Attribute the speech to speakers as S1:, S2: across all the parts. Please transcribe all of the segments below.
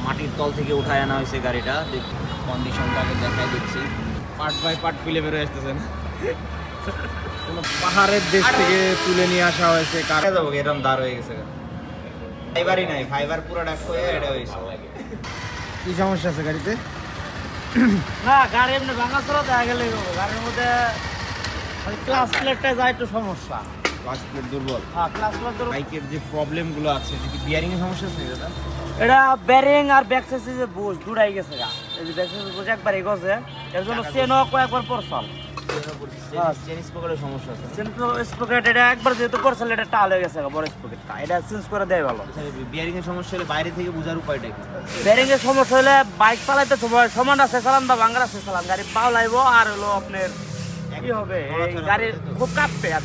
S1: মাটির তল থেকে উঠায় আনা হয়েছে গাড়িটা। কন্ডিশনটা আগে দেখাই দিচ্ছি। পার্ট বাই পার্ট পিলে বেরোয় আসতেছেন। কোনো পাহাড়ের দেশ থেকে তুলে নিয়ে আসা হয়েছে। কারা যাবো এরকম দাঁড় হয়ে গেছে, ফাইবারই নাই, ফাইবার পুরো ডাক হয়ে এটা হয়েছে। কি সমস্যা আছে গাড়িতে?
S2: না, গাড়ি এমনি ভাঙাচোরা দেখা গেলে গাড়ির মধ্যে ক্লাস প্লেটটা যায় একটু সমস্যা।
S1: ক্লাস প্লেট দুর্বল।
S2: হ্যাঁ, ক্লাস প্লেট দুর্বল।
S1: বাইকের যে প্রবলেমগুলো আছে, কি বিয়ারিং এর সমস্যা আছে দাদা?
S2: এটা বেরিং আর ব্যাক চেসিসে বুশ দুটাই গেছে গা। এই যে ব্যাক চেসিস বুশ একবারই গেছে, এর জন্য চেনও কয়েকবার পড়ছল।
S1: চেন স্পকেটের সমস্যা আছে।
S2: চেন স্পকেট এটা একবার যেহেতু পড়ছল, এটা টাল হয়ে গেছে বড় স্পকেটটা, এটা চেঞ্জ করে দেয় ভালো।
S1: বিয়ারিং এর সমস্যা হলে বাইরে থেকে বোঝার উপায়টা কি?
S2: বেরিং এর সমস্যা হলে বাইক চালাইতে সময় সমান আছে চালান বা ভাঙ্গা আছে চালান, গাড়ি পাও লাইব আর হলো আপনার কি হবে, এই গাড়ি খুব কাঁপবে আর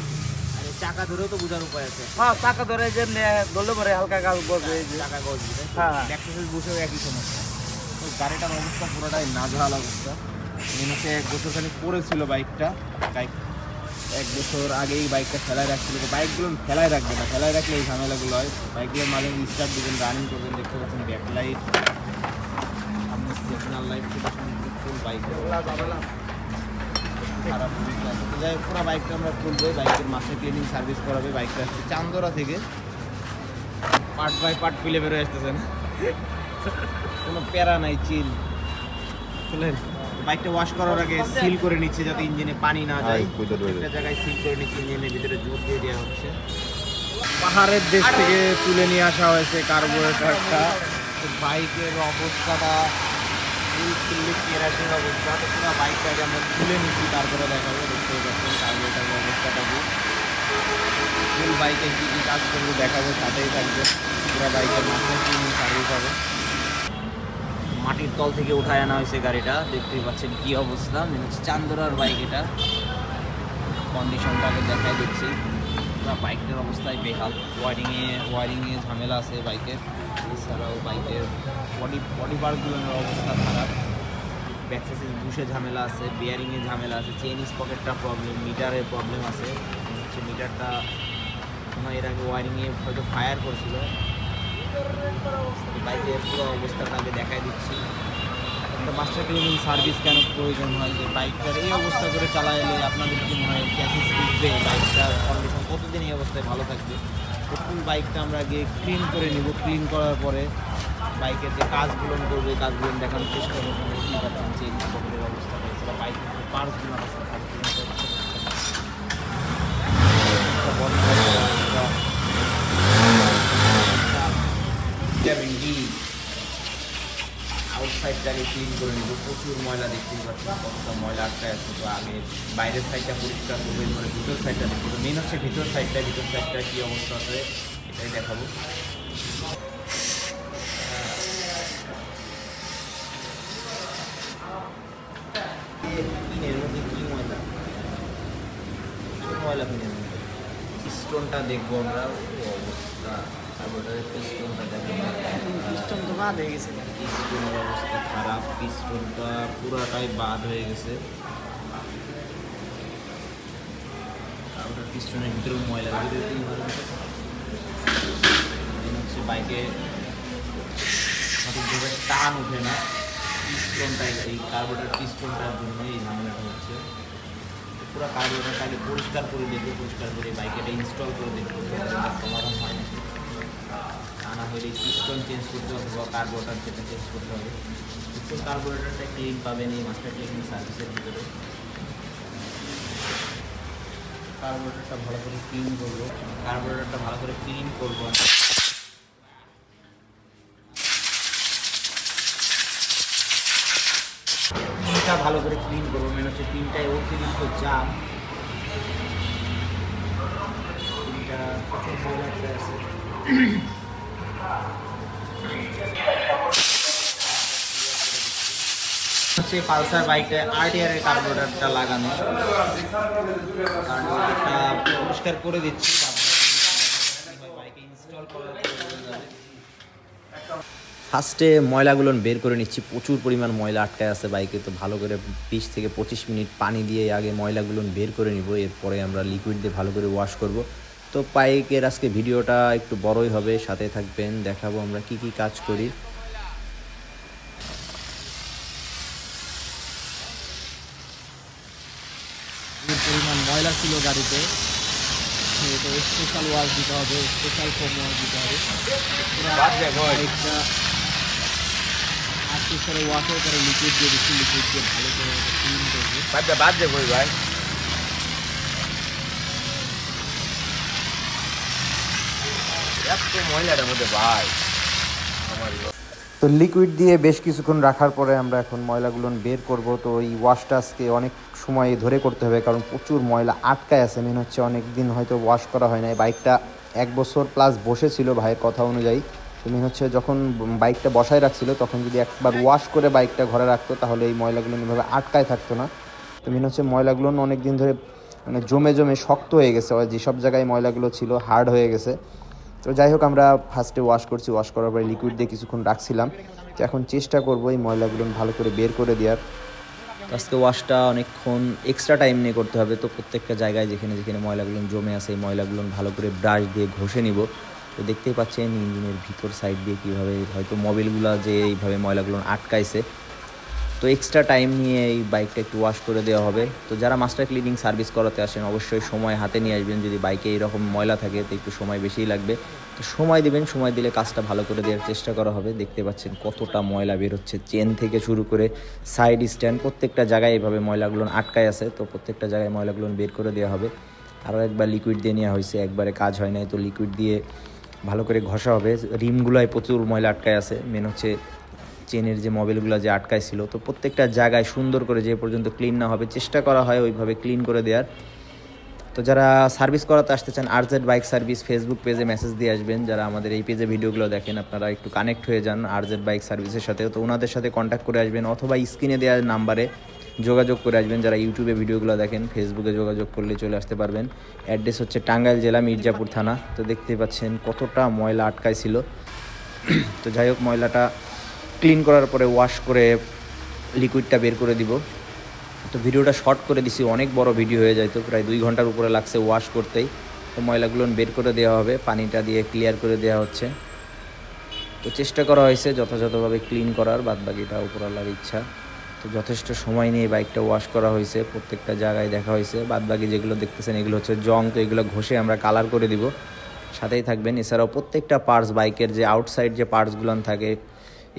S1: চাকা ধরেও তো বোঝার উপায় আছে।
S2: হ্যাঁ, চাকা ধরে যে ধরলে পরে হালকা গাছ বসবে,
S1: চাকা গজবে।
S2: হ্যাঁ,
S1: ব্যাকসেস বসেও একই সমস্যা। তো গাড়িটার অবস্থা পুরোটাই নাজেহাল অবস্থা। মনে 1 বছর খানি পড়েছিল বাইকটা। এক বছর আগেই বাইকটা ফেলায় রাখছিল। বাইকগুলো ফেলায় রাখবে না, ফেলায় রাখলে এই ঝামেলাগুলো হয়। বাইকগুলোর মাঝে স্টার্ট দিবেন, রানিং করবেন, দেখতে পাচ্ছেন ব্যাকলাইট, সামনে সিগন্যাল লাইট, ফুল বাইকের খারাপ যাই পুরো বাইকটা আমরা খুলবো। বাইকের মাসে ক্লিনিং সার্ভিস করাবে। বাইকটা আসছে চান্দরা থেকে। পার্ট বাই পার্ট পিলে বেরোয় আসতেছেন, কোনো প্যারা নাই, চিল। চলেন বাইকটা ওয়াশ করার আগে সিল করে নিচ্ছে যাতে ইঞ্জিনে পানি না যায়। একটা জায়গায় সিল করে নিচ্ছে, ইঞ্জিনের ভিতরে জোর দিয়ে দেওয়া হচ্ছে। পাহাড়ের দেশ থেকে তুলে নিয়ে আসা হয়েছে কার্বোরেটরটা। বাইকের অবস্থাটা ফুললি কেরাসিন অবস্থা। তো পুরো বাইকটাকে আমরা তুলে নিচ্ছি, তারপরে দেখাবো। দেখতে পাচ্ছেন কার্বোরেটরের অবস্থাটা কি। ফুল বাইকে কী কী কাজ করবো দেখাবো, সাথেই থাকবে। পুরো বাইকের মাসে ক্লিনিং সার্ভিস হবে। মাটির তল থেকে উঠায় আনা হয়েছে গাড়িটা। দেখতেই পাচ্ছেন কি অবস্থা। মানে চান্দরার বাইক এটা। কন্ডিশনটাকে দেখাই দিচ্ছি। পুরো বাইকটার অবস্থায় বেহাল। ওয়ারিংয়ে ঝামেলা আছে বাইকের। এছাড়াও বাইকের বডি পার্টগুলোর অবস্থা খারাপ। ব্যাকসেসের বুশে ঝামেলা আছে, বিয়ারিংয়ে ঝামেলা আছে, চেইন স্পকেটটা প্রবলেম, মিটারের প্রবলেম আছে। হচ্ছে মিটারটা এর আগে ওয়ারিংয়ে হয়তো ফায়ার করছিল। বাইকের পুরো অবস্থাটাকে দেখাই দিচ্ছি। একটা মাস্টার ক্লিনিং সার্ভিস কেন প্রয়োজন হয়, যে বাইকটার এই অবস্থা করে চালাইলে আপনাদের কি মনে হয় চ্যাসিস টিকবে, বাইকটার কন্ডিশন কতদিন এই অবস্থায় ভালো থাকবে? তো ফুল বাইকটা আমরা গিয়ে ক্লিন করে নিব। ক্লিন করার পরে বাইকের যে কাজগুলো করবো, এই কাজগুলো দেখানোর চেষ্টা করবো। কী পাচ্ছেন চেইন স্পকেটের অবস্থা রয়েছে বা বাইকের যে পার্টসগুলো আছে আউটসাইডটাকে ক্লিন করে নিব। প্রচুর ময়লা দেখতেই পাচ্ছেন, কতটা ময়লা আটকায় আছে। তো আগে বাইরের সাইডটা পরিষ্কার করবো, এরপরে ভিতর সাইডটা দেখবো। মেন হচ্ছে ভিতর সাইডটা কী অবস্থা আছে এটাই দেখাবো। পিনের মধ্যে কী ময়লা, ময়লা পিনের মধ্যে। পিস্টনটা দেখবো আমরা, অবস্থা। পিস্টনটা দেখবো,
S2: পিস্টন তো বাদ হয়ে গেছে।
S1: পিস্টনের অবস্থা খারাপ। পিস্টনটা পুরাটাই বাদ হয়ে গেছে। আর ওটার পিস্টনের ভিতরেও ময়লা হচ্ছে। বাইকে সঠিকভাবে টান ওঠে না। পিস্টনটাই, এই কার্বোরেটর পিস্টনটার জন্য এই ঝামেলাটা হচ্ছে। পুরো কার্বোরেটরটাকে পরিষ্কার করে দেখবো, পরিষ্কার করে বাইকেটা ইনস্টল করে দেখবো সমাধান হয় না। আনা হলে পিস্টন চেঞ্জ করতে হবে বা কার্বোরেটর যেটা চেঞ্জ করতে হবে। ফুল কার্বোরেটরটা ক্লিন পাবেন এই মাস্টার ক্লিনিং সার্ভিসের ভিতরে। কার্বোরেটরটা ভালো করে ক্লিন করবো। পিনটা ভালো করে ক্লিন করবো। মেন হচ্ছে পিনটায় অতিরিক্ত জাম, পিনটা প্রচুর ময়লা আছে। হচ্ছে পালসার বাইকে আরটিআর এর কার্বোরেটরটা লাগানো। কার্বোরেটরটা পরিষ্কার করে দিচ্ছি, বাইকে ইনস্টল করার পরে ফার্স্টে ময়লাগুলো বের করে নিচ্ছি। প্রচুর পরিমাণ ময়লা আটকায় আছে বাইকে। তো ভালো করে 20 থেকে 25 মিনিট পানি দিয়ে আগে ময়লাগুলো বের করে নিব। এরপরে আমরা লিকুইড দিয়ে ভালো করে ওয়াশ করব। তো বাইকের আজকে ভিডিওটা একটু বড়ই হবে, সাথে থাকবেন, দেখাবো আমরা কি কি কাজ করি। ময়লা ছিল গাড়িতে, তো স্পেশাল ওয়াশ দিতে হবে, স্পেশাল ফোম ওয়াশ দিতে হবে। বাইকটা আজকে করে ওয়াশের পরে লিকুইড দিয়ে দিচ্ছি, লিকুইড দিয়ে ভালো করে ক্লিন করবো।
S2: বাদ দে ভাই এত ময়লাটার মধ্যে ভাই।
S3: তো লিকুইড দিয়ে বেশ কিছুক্ষণ রাখার পরে আমরা এখন ময়লাগুলো বের করব। তো এই ওয়াশটা আজকে অনেক সময় ধরে করতে হবে, কারণ প্রচুর ময়লা আটকায় আছে। মেন হচ্ছে অনেক দিন হয়তো ওয়াশ করা হয় নাই, বাইকটা 1 বছর প্লাস বসেছিল ভাইয়ের কথা অনুযায়ী। তো মেন হচ্ছে যখন বাইকটা বসায় রাখছিল তখন যদি একবার ওয়াশ করে বাইকটা ঘরে রাখতো তাহলে এই ময়লাগুলো এভাবে আটকায় থাকতো না। তো মেন হচ্ছে ময়লাগুলো অনেক দিন ধরে মানে জমে জমে শক্ত হয়ে গেছে, যেসব জায়গায় ময়লাগুলো ছিল হার্ড হয়ে গেছে। তো যাই হোক, আমরা ফার্স্টে ওয়াশ করছি, ওয়াশ করার পরে লিকুইড দিয়ে কিছুক্ষণ রাখছিলাম। তো এখন চেষ্টা করবো এই ময়লাগুলো ভালো করে বের করে দেওয়ার। আজকে ওয়াশটা অনেকক্ষণ এক্সট্রা টাইম নিয়ে করতে হবে। তো প্রত্যেকটা জায়গায় যেখানে যেখানে ময়লাগুলো জমে আছে এই ময়লাগুলো ভালো করে ব্রাশ দিয়ে ঘষে নিব। তো দেখতেই পাচ্ছেন ইঞ্জিনের ভিতর সাইড দিয়ে কীভাবে হয়তো মোবিলগুলো যে এইভাবে ময়লাগুলো আটকাইছে। তো এক্সট্রা টাইম নিয়ে এই বাইকটা একটু ওয়াশ করে দেওয়া হবে। তো যারা মাস্টার ক্লিনিং সার্ভিস করাতে আসেন অবশ্যই সময় হাতে নিয়ে আসবেন। যদি বাইকে এরকম ময়লা থাকে তো একটু সময় বেশিই লাগবে, তো সময় দেবেন, সময় দিলে কাজটা ভালো করে দেওয়ার চেষ্টা করা হবে। দেখতে পাচ্ছেন কতটা ময়লা বের হচ্ছে, চেন থেকে শুরু করে সাইড স্ট্যান্ড প্রত্যেকটা জায়গায় এইভাবে ময়লাগুলো আটকায় আছে। তো প্রত্যেকটা জায়গায় ময়লাগুলো বের করে দেওয়া হবে। আরও একবার লিকুইড দিয়ে নেওয়া হয়েছে, একবারে কাজ হয় নাই, তো লিকুইড দিয়ে ভালো করে ঘষা হবে। রিমগুলোয় প্রচুর ময়লা আটকায় আছে, মেন হচ্ছে চেনের যে মোবিলগুলো যে আটকায় ছিল। তো প্রত্যেকটা জায়গায় সুন্দর করে যে পর্যন্ত ক্লিন না হবে চেষ্টা করা হয় ওইভাবে ক্লিন করে দেওয়ার। তো যারা সার্ভিস করাতে আসতে চান আরজেড বাইক সার্ভিস ফেসবুক পেজে মেসেজ দিয়ে আসবেন। যারা আমাদের এই পেজে ভিডিওগুলো দেখেন আপনারা একটু কানেক্ট হয়ে যান আরজেড বাইক সার্ভিসের সাথে, তো ওনাদের সাথে কন্ট্যাক্ট করে আসবেন অথবা স্ক্রিনে দেওয়া নাম্বারে যোগাযোগ করে আসবেন। যারা ইউটিউবে ভিডিওগুলো দেখেন ফেসবুকে যোগাযোগ করলে চলে আসতে পারবেন। অ্যাড্রেস হচ্ছে টাঙ্গাইল জেলা মির্জাপুর থানা। তো দেখতেই পাচ্ছেন কতটা ময়লা আটকায় ছিল। তো যাই হোক, ময়লাটা ক্লিন করার পরে ওয়াশ করে লিকুইডটা বের করে দিব। তো ভিডিওটা শর্ট করে দিছি, অনেক বড় ভিডিও হয়ে যায়, তো প্রায় 2 ঘন্টার উপরে লাগছে ওয়াশ করতেই। তো ময়লাগুলো বের করে দেওয়া হবে, পানিটা দিয়ে ক্লিয়ার করে দেওয়া হচ্ছে। তো চেষ্টা করা হয়েছে যথাযথভাবে ক্লিন করার, বাদবাকিটা উপরওয়ালার ইচ্ছা। তো যথেষ্ট সময় নিয়ে বাইকটা ওয়াশ করা হয়েছে, প্রত্যেকটা জায়গায় দেখা হয়েছে। বাদবাকি যেগুলো দেখতেছেন এগুলো হচ্ছে জং, তো এগুলো ঘষে আমরা কালার করে দিব, সাথেই থাকবেন। এছাড়াও প্রত্যেকটা পার্টস বাইকের যে আউটসাইড যে পার্টসগুলো থাকে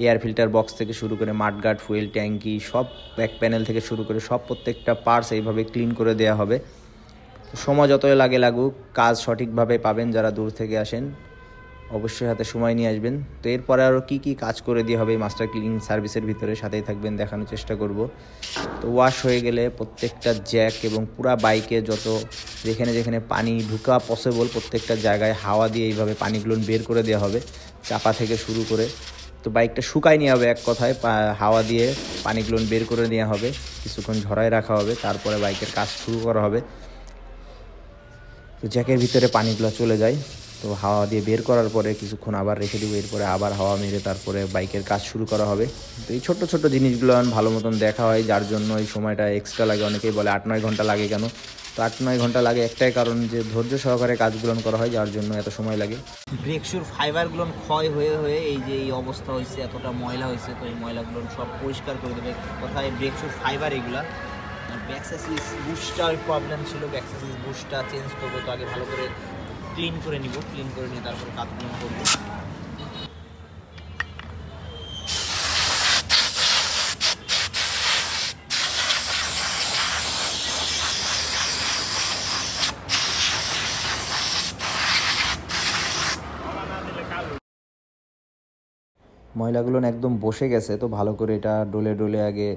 S3: এয়ার ফিল্টার বক্স থেকে শুরু করে মাডগার্ড ফুয়েল ট্যাঙ্কি সব ব্যাক প্যানেল থেকে শুরু করে সব প্রত্যেকটা পার্টস এইভাবে ক্লিন করে দেওয়া হবে। সময় যতই লাগুক কাজ সঠিকভাবে পাবেন। যারা দূর থেকে আসেন অবশ্যই হাতে সময় নিয়ে আসবেন। তো এরপরে আরও কী কাজ করে দিয়ে হবে মাস্টার ক্লিনিং সার্ভিসের ভিতরে, সাথেই থাকবেন, দেখানোর চেষ্টা করব। তো ওয়াশ হয়ে গেলে প্রত্যেকটা জ্যাক এবং পুরা বাইকে যত যেখানে যেখানে পানি ঢুকা পসিবল প্রত্যেকটা জায়গায় হাওয়া দিয়ে এইভাবে পানিগুলো বের করে দেওয়া হবে, চাপা থেকে শুরু করে। তো বাইকটা শুকায় নেওয়া হবে, এক কথায় হাওয়া দিয়ে পানিগুলো বের করে নেওয়া হবে, কিছুক্ষণ ঝরায় রাখা হবে, তারপরে বাইকের কাজ শুরু করা হবে। তো জ্যাকের ভিতরে পানিগুলো চলে যায়, তো হাওয়া দিয়ে বের করার পরে কিছুক্ষণ আবার রেখে দিব, এরপরে আবার হাওয়া মেরে তারপরে বাইকের কাজ শুরু করা হবে। তো এই ছোট্ট ছোট্ট জিনিসগুলো ভালো মতন দেখা হয়, যার জন্য এই সময়টা এক্সট্রা লাগে। অনেকেই বলে 8-9 ঘন্টা লাগে কেন, তো 8-9 ঘন্টা লাগে একটাই কারণ যে ধৈর্য সহকারে কাজগুলো করা হয়, যার জন্য এত সময় লাগে।
S1: ব্রেক শুর ফাইবারগুলো ক্ষয় হয়ে হয়ে এই যে এই অবস্থা হয়েছে, এতটা ময়লা হয়েছে। তো এই ময়লাগুলো সব পরিষ্কার করে দেবে, কোথায় ব্রেক শুর ফাইবার এগুলা। ব্যাকসাসিস বুশটার প্রবলেম ছিল, ব্যাকসাসিস বুশটা চেঞ্জ করবো। তো আগে ভালো করে ক্লিন করে নিব, ক্লিন করে নিয়ে তারপরে কাজগুলো করবো।
S3: ময়লাগুলো একদম বসে গেছে, তো ভালো করে এটা ডলে ডলে আগে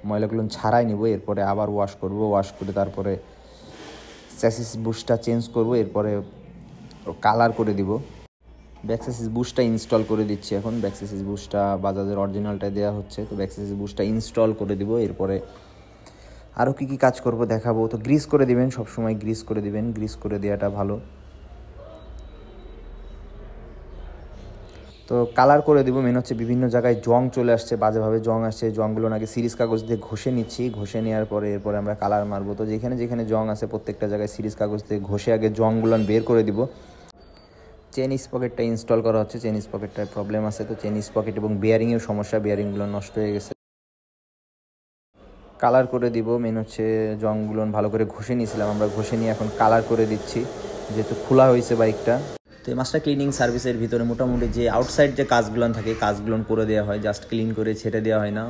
S3: ময়লাগুলো ছাড়াই নিব, এরপরে আবার ওয়াশ করব। ওয়াশ করে তারপরে চ্যাসিস বুশটা চেঞ্জ করব, এরপরে কালার করে দিব। ব্যাকসাসিস বুশটা ইনস্টল করে দিচ্ছি এখন। ব্যাকসাসিস বুশটা বাজাজের অরিজিনালটা দেওয়া হচ্ছে, তো ব্যাকসাসিস বুশটা ইনস্টল করে দিব। এরপরে আরও কী কাজ করব দেখাবো। তো গ্রিস করে দিবেন, সবসময় গ্রিস করে দিবেন, গ্রিস করে দেওয়াটা ভালো। তো কালার করে দেবো। মেন হচ্ছে বিভিন্ন জায়গায় জং চলে আসছে, বাজেভাবে জং আসছে, জংগুলো নাকি সিরিজ কাগজ দিয়ে ঘষে নিচ্ছি। ঘষে নেওয়ার পরে এরপরে আমরা কালার মারবো। তো যেখানে যেখানে জং আছে প্রত্যেকটা জায়গায় সিরিজ কাগজ দিয়ে ঘষে আগে জংগুলো বের করে দিব। চেন স্পকেটটা ইনস্টল করা হচ্ছে, চেন স্পকেটটায় প্রবলেম আছে, তো চেন স্পকেট এবং বিয়ারিংয়ের সমস্যা, বিয়ারিংগুলো নষ্ট হয়ে গেছে। কালার করে দিব। মেন হচ্ছে জংগুলো ভালো করে ঘষে নিয়েছিলাম আমরা, ঘষে নিয়ে এখন কালার করে দিচ্ছি যেহেতু খোলা হয়েছে বাইকটা। তো এই মাস্টার ক্লিনিং সার্ভিসের ভিতরে মোটামুটি যে আউটসাইড যে কাজগুলো থাকে কাজগুলো করে দেওয়া হয়, জাস্ট ক্লিন করে ছেড়ে দেওয়া হয় না।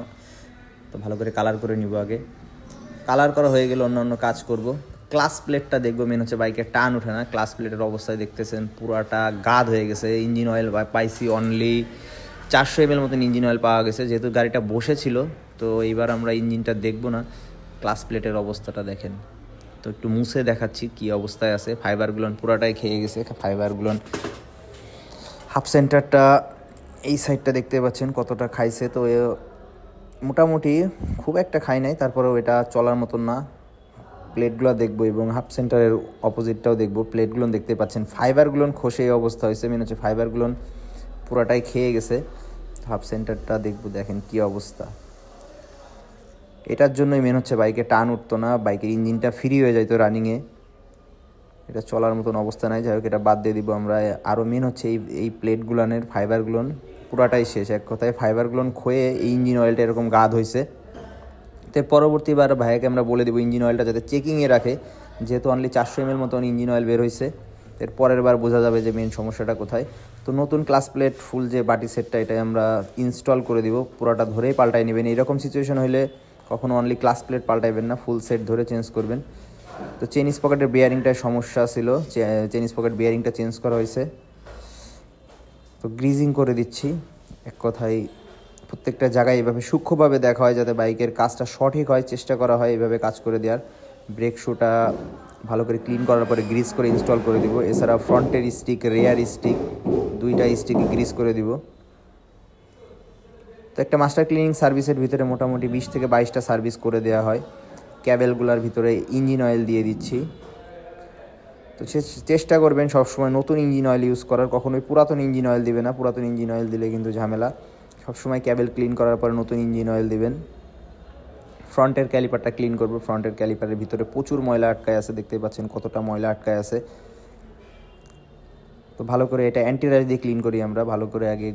S3: তো ভালো করে কালার করে নিব আগে, কালার করা হয়ে গেলে অন্য কাজ করব। ক্লাস প্লেটটা দেখবো, মেন হচ্ছে বাইকের টান ওঠে না, ক্লাস প্লেটের অবস্থায় দেখতেছেন পুরাটা গাদ হয়ে গেছে। ইঞ্জিন অয়েল পাইছি অনলি 400 ml মতন ইঞ্জিন অয়েল পাওয়া গেছে, যেহেতু গাড়িটা বসেছিল। তো এইবার আমরা ইঞ্জিনটা দেখবো না, ক্লাস প্লেটের অবস্থাটা দেখেন। তো একটু মুছে দেখাচ্ছি কি অবস্থায় আছে। ফাইবারগুলো পুরাটাই খেয়ে গেছে, ফাইবারগুলো। হাফ সেন্টারটা এই সাইডটা দেখতে পাচ্ছেন কতটা খাইছে। তো মোটামুটি খুব একটা খাই নাই, তারপরেও এটা চলার মতন না। প্লেটগুলো দেখবো এবং হাফ সেন্টারের অপোজিটটাও দেখবো। প্লেটগুলো দেখতে পাচ্ছেন ফাইবারগুলো খসে এই অবস্থা হয়েছে, মেন হচ্ছে ফাইবারগুলো পুরাটাই খেয়ে গেছে। হাফ সেন্টারটা দেখবো, দেখেন কি অবস্থা। এটার জন্যই মেন হচ্ছে বাইকে টান উঠতো না, বাইকের ইঞ্জিনটা ফ্রি হয়ে যাইতো রানিংয়ে, এটা চলার মতন অবস্থা নাই। যাই হোক এটা বাদ দিয়ে দিব আমরা। আরও মেন হচ্ছে এই প্লেটগুলানের ফাইবারগুলোন পুরাটাই শেষ, এক কথায় ফাইবারগুলোন ক্ষয়ে এই ইঞ্জিন অয়েলটা এরকম গাদ হয়েছে। তো পরবর্তীবার ভাইয়াকে আমরা বলে দেবো ইঞ্জিন অয়েলটা যাতে চেকিংয়ে রাখে, যেহেতু অনলি 400 ml মতন ইঞ্জিন অয়েল বের হয়েছে। এর পরের বার বোঝা যাবে যে মেন সমস্যাটা কোথায়। তো নতুন ক্লাস প্লেট ফুল যে বাটি সেটটা এটাই আমরা ইনস্টল করে দিব, পুরাটা ধরেই পাল্টাই নেবেন। এইরকম সিচুয়েশন হলে কখনো অনলি ক্লাস প্লেট পাল্টাইবেন না, ফুল সেট ধরে চেঞ্জ করবেন। তো চেন স্পকেটের বিয়ারিংটায় সমস্যা ছিল, চেন স্পকেট বিয়ারিংটা চেঞ্জ করা হয়েছে। তো গ্রিজিং করে দিচ্ছি, এক কথায় প্রত্যেকটা জায়গায় এভাবে সূক্ষ্মভাবে দেখা হয় যাতে বাইকের কাজটা সঠিক হয়, চেষ্টা করা হয় এভাবে কাজ করে দেওয়ার। ব্রেক শুটা ভালো করে ক্লিন করার পরে গ্রিস করে ইনস্টল করে দিব। এছাড়া ফ্রন্টের স্টিক, রেয়ার স্টিক, দুইটা স্টিক গ্রিস করে দিব। তো একটা মাস্টার ক্লিনিং সার্ভিসের ভিতরে মোটামুটি 20 থেকে 22টা সার্ভিস করে দেওয়া হয়। ক্যাবেলগুলোর ভিতরে ইঞ্জিন অয়েল দিয়ে দিচ্ছি। তো চেষ্টা করবেন সবসময় নতুন ইঞ্জিন অয়েল ইউজ করার, কখনোই পুরাতন ইঞ্জিন অয়েল দিবে না, পুরাতন ইঞ্জিন অয়েল দিলে কিন্তু ঝামেলা। সবসময় ক্যাবেল ক্লিন করার পরে নতুন ইঞ্জিন অয়েল দিবেন। ফ্রন্টের ক্যালিপারটা ক্লিন করবো, ফ্রন্টের ক্যালিপারের ভিতরে প্রচুর ময়লা আটকায় আছে, দেখতে পাচ্ছেন কতটা ময়লা আটকায় আছে। তো ভালো করে এটা অ্যান্টিরাশ দিয়ে ক্লিন করি আমরা, ভালো করে আগে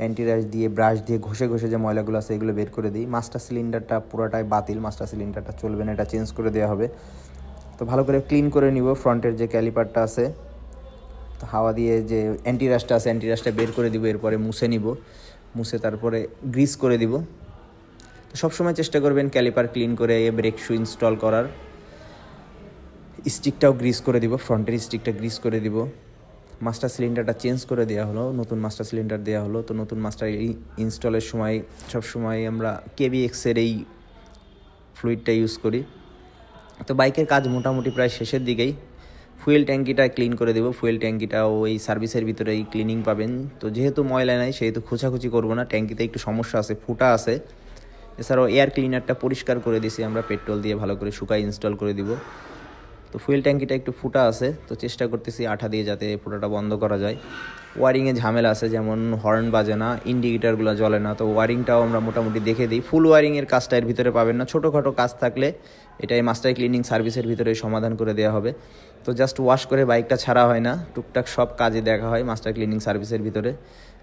S3: অ্যান্টিরাশ দিয়ে ব্রাশ দিয়ে ঘষে ঘষে যে ময়লাগুলো আছে এগুলো বের করে দিই। মাস্টার সিলিন্ডারটা পুরোটাই বাতিল, মাস্টার সিলিন্ডারটা চলবে না, এটা চেঞ্জ করে দেওয়া হবে। তো ভালো করে ক্লিন করে নিব ফ্রন্টের যে ক্যালিপারটা আছে। তো হাওয়া দিয়ে যে অ্যান্টিরাশটা আছে অ্যান্টিরাশটা বের করে দিব, এরপরে মুছে নিব, মুছে তারপরে গ্রিস করে দিব। তো সবসময় চেষ্টা করবেন ক্যালিপার ক্লিন করে ব্রেক শু ইনস্টল করার। স্টিকটাও গ্রিস করে দিব, ফ্রন্টের স্টিকটা গ্রিস করে দিব। মাস্টার সিলিন্ডারটা চেঞ্জ করে দেওয়া হলো, নতুন মাস্টার সিলিন্ডার দেওয়া হলো। তো নতুন মাস্টার ইনস্টলের সময় সবসময় আমরা কেবিএক্সের এই ফ্লুইডটা ইউজ করি। তো বাইকের কাজ মোটামুটি প্রায় শেষের দিকেই। ফুয়েল ট্যাঙ্কিটা ক্লিন করে দেবো, ফুয়েল ট্যাঙ্কিটাও এই সার্ভিসের ভিতরেই ক্লিনিং পাবেন। তো যেহেতু ময়লা নাই সেহেতু খোঁচাখুচি করবো না, ট্যাঙ্কিতে একটু সমস্যা আছে, ফুটা আছে। এছাড়াও এয়ার ক্লিনারটা পরিষ্কার করে দিছি আমরা, পেট্রোল দিয়ে ভালো করে শুকাই ইনস্টল করে দিব। তো ফুয়েল ট্যাঙ্কিটা একটু ফুটা আছে, তো চেষ্টা করতেছি আঠা দিয়ে যাতে ফুটাটা বন্ধ করা যায়। ওয়ারিংয়ে ঝামেলা আছে, যেমন হর্ন বাজে না, ইন্ডিকেটারগুলো জ্বলে না। তো ওয়ারিংটাও আমরা মোটামুটি দেখে দিই। ফুল ওয়ারিংয়ের কাজটা এর ভিতরে পাবেন না, ছোটোখাটো কাজ থাকলে এটাই মাস্টার ক্লিনিং সার্ভিসের ভিতরে সমাধান করে দেওয়া হবে। তো জাস্ট ওয়াশ করে বাইকটা ছাড়া হয় না, টুকটাক সব কাজে দেখা হয় মাস্টার ক্লিনিং সার্ভিসের ভিতরে।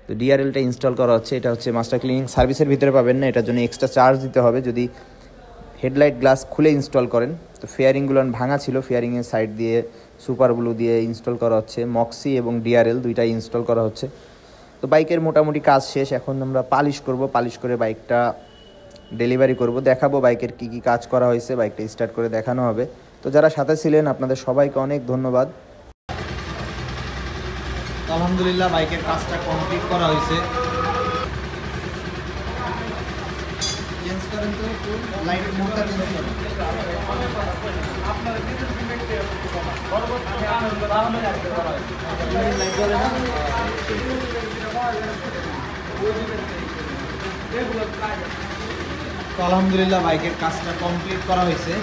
S3: তো ডিআরএলটা ইনস্টল করা হচ্ছে, এটা হচ্ছে মাস্টার ক্লিনিং সার্ভিসের ভিতরে পাবেন না, এটার জন্য এক্সট্রা চার্জ দিতে হবে যদি হেডলাইট গ্লাস খুলে ইনস্টল করেন। তো ফেয়ারিংগুলো ভাঙা ছিল, ফেয়ারিংয়ের সাইড দিয়ে সুপার ব্লু দিয়ে ইনস্টল করা হচ্ছে, মক্সি এবং ডিআরএল দুইটাই ইনস্টল করা হচ্ছে। তো বাইকের মোটামুটি কাজ শেষ, এখন আমরা পালিশ করব, পালিশ করে বাইকটা ডেলিভারি করব, দেখাবো বাইকের কি কি কাজ করা হয়েছে, বাইকটা স্টার্ট করে দেখানো হবে। তো যারা সাথে ছিলেন আপনাদের সবাইকে অনেক ধন্যবাদ।
S1: আলহামদুলিল্লাহ বাইকের কাজটা কমপ্লিট করা হয়েছে। চেঞ্জ করেন তো একটু, লাইটের মোডটা চেঞ্জ করেন। তো আলহামদুলিল্লাহ বাইকের কাজটা কমপ্লিট করা হয়েছে।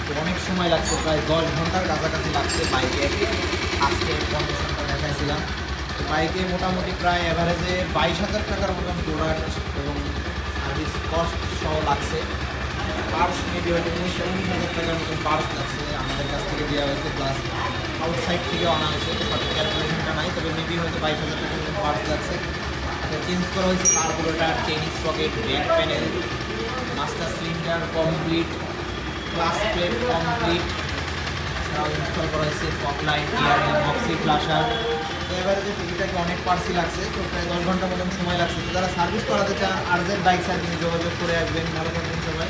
S1: তো অনেক সময় লাগছে, প্রায় 10 ঘন্টার কাছাকাছি লাগছে বাইকে আজকে কন্ডিশনটা দেখাইছিলাম। তো বাইকে মোটামুটি প্রায় অ্যাভারেজে 22,000 টাকার মতন প্রোডাক্ট এবং সার্ভিস কস্ট সহ লাগছে। পার্টস মেবি হয়তো 19,000 টাকার মতন পার্টস লাগছে, আমাদের কাছ থেকে দেওয়া হয়েছে, প্লাস আউটসাইড থেকেও আনা হয়েছে। তো সঠিক ক্যালকুলেশনটা নাই, তবে মেবি হয়তো 22,000 টাকার মতন পার্টস লাগছে। তো চেঞ্জ করা হয়েছে carburettor, chain sprocket, back panel, master cylinder complete, class plate complete, এছাড়াও ইনস্টল করা হয়েছে fog light, earring, oxy flusher. তো এবারে যে টিভিটাকে অনেক পার্সি লাগছে, তো প্রায় 10 ঘন্টার মতন সময় লাগছে। তো যারা সার্ভিস করাতে চান আরজেড বাইক সার্ভিসে যোগাযোগ করে আসবেন। ভালো থাকবেন সবাই।